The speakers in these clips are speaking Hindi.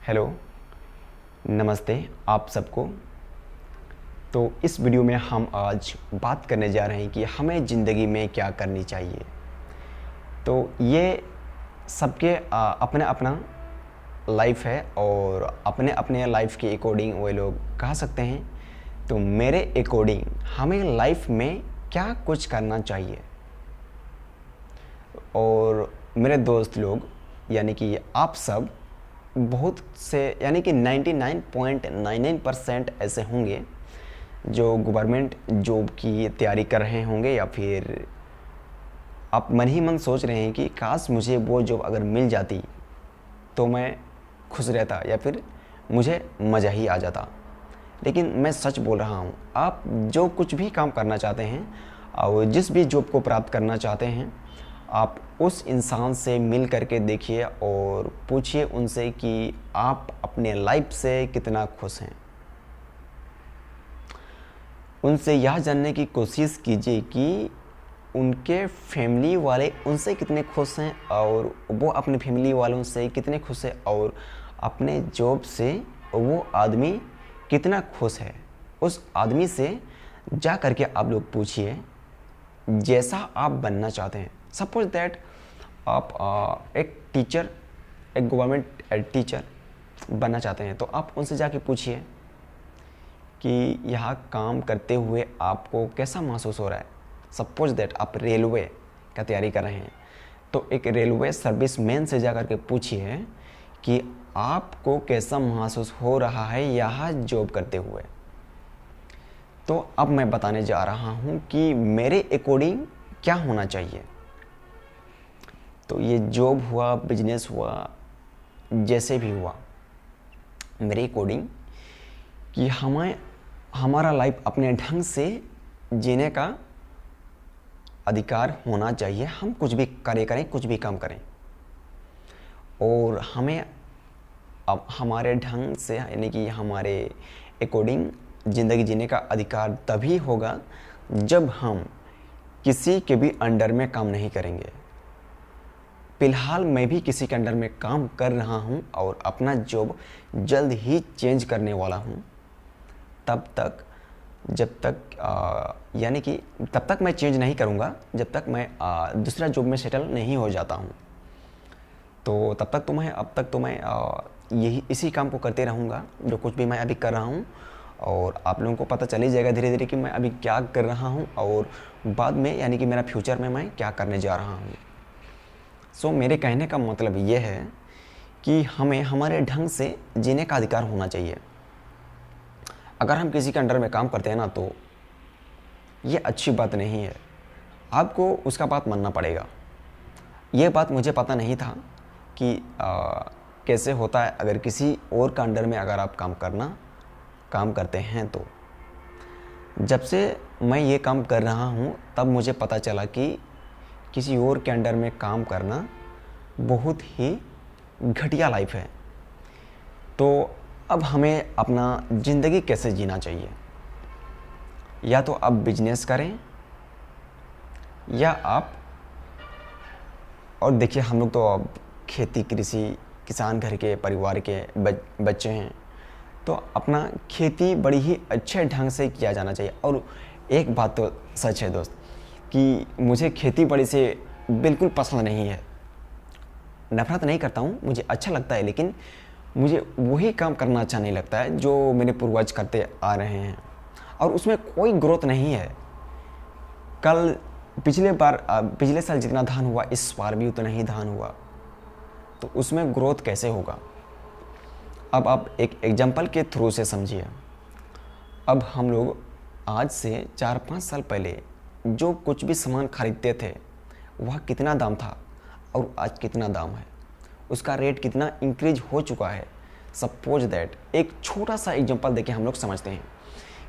हेलो, नमस्ते आप सबको। तो इस वीडियो में हम आज बात करने जा रहे हैं कि हमें ज़िंदगी में क्या करनी चाहिए। तो ये सबके अपना अपना लाइफ है और अपने अपने लाइफ के अकॉर्डिंग वो लोग कह सकते हैं। तो मेरे अकॉर्डिंग हमें लाइफ में क्या कुछ करना चाहिए, और मेरे दोस्त लोग यानी कि आप सब बहुत से यानी कि 99.99% ऐसे होंगे जो गवर्नमेंट जॉब की तैयारी कर रहे होंगे, या फिर आप मन ही मन सोच रहे हैं कि काश मुझे वो जॉब अगर मिल जाती तो मैं खुश रहता या फिर मुझे मज़ा ही आ जाता। लेकिन मैं सच बोल रहा हूँ, आप जो कुछ भी काम करना चाहते हैं और जिस भी जॉब को प्राप्त करना चाहते हैं, आप उस इंसान से मिल करके देखिए और पूछिए उनसे कि आप अपने लाइफ से कितना खुश हैं। उनसे यह जानने की कोशिश कीजिए कि उनके फैमिली वाले उनसे कितने खुश हैं और वो अपने फैमिली वालों से कितने खुश हैं, और अपने जॉब से वो आदमी कितना खुश है। उस आदमी से जा करके आप लोग पूछिए जैसा आप बनना चाहते हैं। सपोज दैट आप एक टीचर, एक गवर्नमेंट टीचर बनना चाहते हैं, तो आप उनसे जाके पूछिए कि यह काम करते हुए आपको कैसा महसूस हो रहा है। सपोज दैट आप रेलवे का तैयारी कर रहे हैं, तो एक रेलवे सर्विस मैन से जा करके पूछिए कि आपको कैसा महसूस हो रहा है यह जॉब करते हुए। तो अब मैं बताने जा रहा हूँ कि मेरे अकॉर्डिंग क्या होना चाहिए। तो ये जॉब हुआ, बिजनेस हुआ, जैसे भी हुआ, मेरे अकॉर्डिंग कि हमारा लाइफ अपने ढंग से जीने का अधिकार होना चाहिए। हम कुछ भी करें, कुछ भी काम करें, और हमें अब हमारे ढंग से यानी कि हमारे अकॉर्डिंग ज़िंदगी जीने का अधिकार तभी होगा जब हम किसी के भी अंडर में काम नहीं करेंगे। फ़िलहाल मैं भी किसी के अंडर में काम कर रहा हूँ और अपना जॉब जल्द ही चेंज करने वाला हूँ। तब तक यानी कि तब तक मैं चेंज नहीं करूँगा जब तक मैं दूसरा जॉब में सेटल नहीं हो जाता हूँ। तो तब तक तो मैं यही इसी काम को करते रहूँगा जो कुछ भी मैं अभी कर रहा हूँ, और आप लोगों को पता चल ही जाएगा धीरे धीरे कि मैं अभी क्या कर रहा हूँ और बाद में यानी कि मेरा फ्यूचर में मैं क्या करने जा रहा हूँ। सो मेरे कहने का मतलब ये है कि हमें हमारे ढंग से जीने का अधिकार होना चाहिए। अगर हम किसी के अंडर में काम करते हैं ना, तो ये अच्छी बात नहीं है। आपको उसका बात मानना पड़ेगा। ये बात मुझे पता नहीं था कि कैसे होता है अगर किसी और का अंडर में अगर आप काम करते हैं। तो जब से मैं ये काम कर रहा हूँ तब मुझे पता चला कि किसी और के अंडर में काम करना बहुत ही घटिया लाइफ है। तो अब हमें अपना ज़िंदगी कैसे जीना चाहिए, या तो आप बिजनेस करें या आप, और देखिए हम लोग तो अब खेती कृषि किसान घर के परिवार के बच्चे हैं, तो अपना खेती बड़ी ही अच्छे ढंग से किया जाना चाहिए। और एक बात तो सच है दोस्त कि मुझे खेती बाड़ी से बिल्कुल पसंद नहीं है। नफरत नहीं करता हूँ, मुझे अच्छा लगता है, लेकिन मुझे वही काम करना अच्छा नहीं लगता है जो मेरे पूर्वज करते आ रहे हैं, और उसमें कोई ग्रोथ नहीं है। पिछले साल जितना धान हुआ इस बार भी उतना ही धान हुआ, तो उसमें ग्रोथ कैसे होगा। अब आप एक एग्जाम्पल के थ्रू से समझिए। अब हम लोग आज से 4-5 साल पहले जो कुछ भी सामान खरीदते थे वह कितना दाम था और आज कितना दाम है, उसका रेट कितना इंक्रीज हो चुका है। सपोज दैट एक छोटा सा एग्जांपल देके हम लोग समझते हैं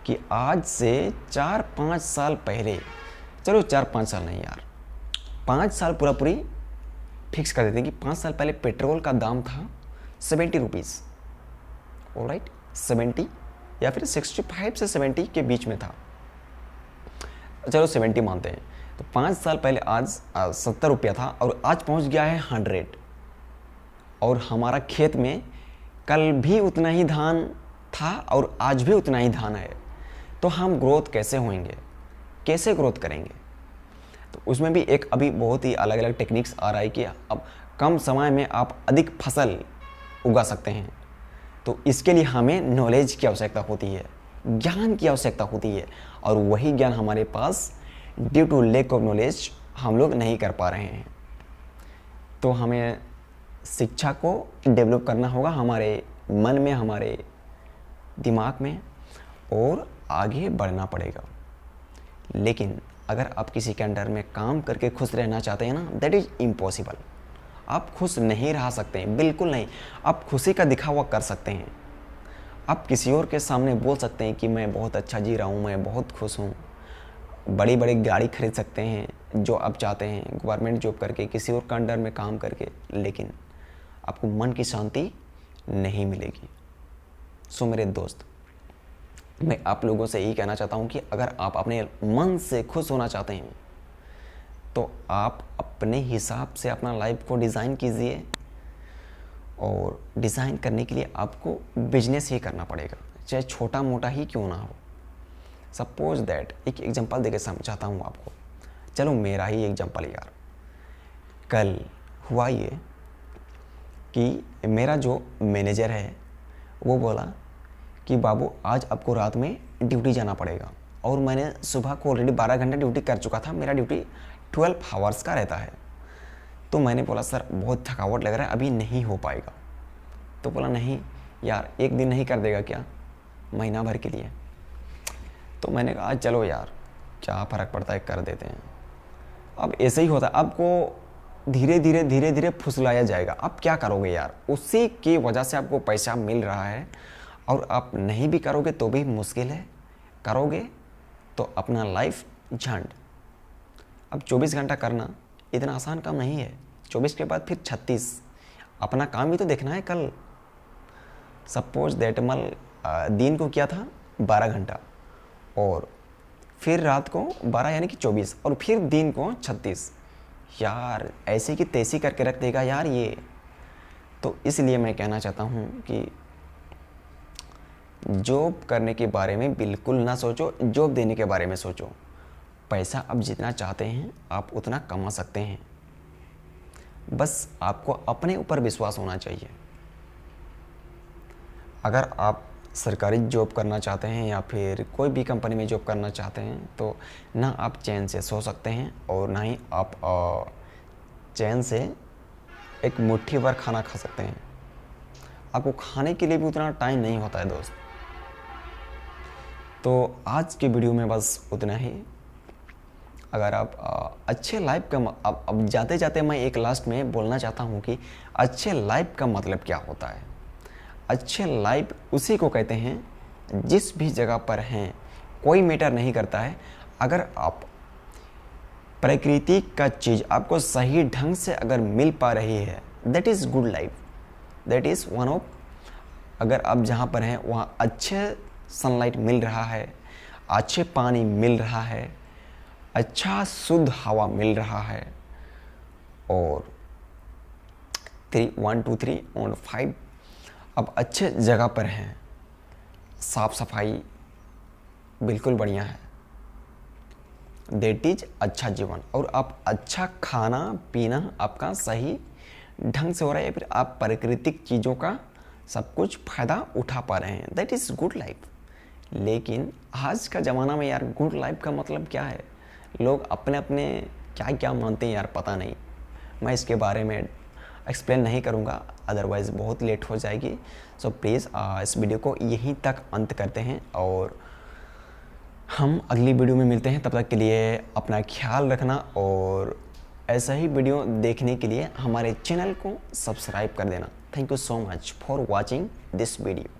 कि आज से 4-5 साल पहले, चलो 4-5 साल नहीं यार, 5 साल पूरी फिक्स कर देते हैं कि 5 साल पहले पेट्रोल का दाम था 70 रुपीज़। ऑलराइट, 70 या फिर 65 से 70 के बीच में था, चलो 70 मानते हैं। तो 5 साल पहले आज 70 रुपया था और आज पहुंच गया है 100। और हमारा खेत में कल भी उतना ही धान था और आज भी उतना ही धान है, तो हम ग्रोथ कैसे होंगे, कैसे ग्रोथ करेंगे? तो उसमें भी एक अभी बहुत ही अलग अलग टेक्निक्स आ रहा है कि अब कम समय में आप अधिक फसल उगा सकते हैं। तो इसके लिए हमें नॉलेज की आवश्यकता होती है, ज्ञान की आवश्यकता होती है, और वही ज्ञान हमारे पास due to lack of knowledge हम लोग नहीं कर पा रहे हैं। तो हमें शिक्षा को डेवलप करना होगा हमारे मन में, हमारे दिमाग में, और आगे बढ़ना पड़ेगा। लेकिन अगर आप किसी के अंडर में काम करके खुश रहना चाहते हैं ना, दैट इज़ इम्पॉसिबल। आप खुश नहीं रह सकते हैं, बिल्कुल नहीं। आप खुशी का दिखावा कर सकते हैं, आप किसी और के सामने बोल सकते हैं कि मैं बहुत अच्छा जी रहा हूँ, मैं बहुत खुश हूँ, बड़ी बड़ी गाड़ी खरीद सकते हैं जो आप चाहते हैं, गवर्नमेंट जॉब करके, किसी और के अंडर में काम करके, लेकिन आपको मन की शांति नहीं मिलेगी। सो मेरे दोस्त, मैं आप लोगों से यही कहना चाहता हूँ कि अगर आप अपने मन से खुश होना चाहते हैं तो आप अपने हिसाब से अपना लाइफ को डिज़ाइन कीजिए, और डिज़ाइन करने के लिए आपको बिजनेस ही करना पड़ेगा, चाहे छोटा मोटा ही क्यों ना हो। सपोज दैट, एक एग्जांपल देके समझाता हूँ आपको। चलो मेरा ही एग्जांपल यार, कल हुआ ये कि मेरा जो मैनेजर है वो बोला कि बाबू आज आपको रात में ड्यूटी जाना पड़ेगा, और मैंने सुबह को ऑलरेडी 12 घंटे ड्यूटी कर चुका था, मेरा ड्यूटी 12 आवर्स का रहता है। तो मैंने बोला सर बहुत थकावट लग रहा है, अभी नहीं हो पाएगा। तो बोला नहीं यार, एक दिन नहीं कर देगा क्या, महीना भर के लिए? तो मैंने कहा चलो यार क्या फ़र्क पड़ता है, कर देते हैं। अब ऐसे ही होता है, आपको धीरे धीरे फुसलाया जाएगा। आप क्या करोगे यार, उसी की वजह से आपको पैसा मिल रहा है, और आप नहीं भी करोगे तो भी मुश्किल है, करोगे तो अपना लाइफ झंड। अब 24 घंटा करना इतना आसान काम नहीं है, 24 के बाद फिर 36, अपना काम भी तो देखना है कल। सपोज दैट दिन को किया था 12 घंटा, और फिर रात को 12 यानी कि 24, और फिर दिन को 36। यार ऐसे की तैसी करके रख देगा यार ये। तो इसलिए मैं कहना चाहता हूँ कि जॉब करने के बारे में बिल्कुल ना सोचो, जॉब देने के बारे में सोचो। पैसा आप जितना चाहते हैं आप उतना कमा सकते हैं, बस आपको अपने ऊपर विश्वास होना चाहिए। अगर आप सरकारी जॉब करना चाहते हैं या फिर कोई भी कंपनी में जॉब करना चाहते हैं तो ना आप चैन से सो सकते हैं, और ना ही आप चैन से एक मुट्ठी भर खाना खा सकते हैं। आपको खाने के लिए भी उतना टाइम नहीं होता है दोस्त। तो आज के वीडियो में बस उतना ही। अगर आप अच्छे लाइफ का अब जाते जाते मैं एक लास्ट में बोलना चाहता हूँ कि अच्छे लाइफ का मतलब क्या होता है। अच्छे लाइफ उसी को कहते हैं जिस भी जगह पर हैं, कोई मैटर नहीं करता है। अगर आप प्रकृति का चीज़ आपको सही ढंग से अगर मिल पा रही है, that is good life, that is one of. अगर आप जहाँ पर हैं वहाँ अच्छे सनलाइट मिल रहा है, अच्छे पानी मिल रहा है, अच्छा शुद्ध हवा मिल रहा है, और 1 2 3 और 5 अब अच्छे जगह पर हैं, साफ सफाई बिल्कुल बढ़िया है, दैट इज अच्छा जीवन। और आप अच्छा खाना पीना आपका सही ढंग से हो रहा है, या फिर आप प्राकृतिक चीज़ों का सब कुछ फ़ायदा उठा पा रहे हैं, दैट इज़ गुड लाइफ। लेकिन आज का ज़माना में यार गुड लाइफ का मतलब क्या है? लोग अपने अपने क्या क्या मानते हैं यार, पता नहीं। मैं इसके बारे में एक्सप्लेन नहीं करूँगा, अदरवाइज़ बहुत लेट हो जाएगी। सो प्लीज़ इस वीडियो को यहीं तक अंत करते हैं, और हम अगली वीडियो में मिलते हैं। तब तक के लिए अपना ख्याल रखना, और ऐसा ही वीडियो देखने के लिए हमारे चैनल को सब्सक्राइब कर देना। Thank you so much for watching this video.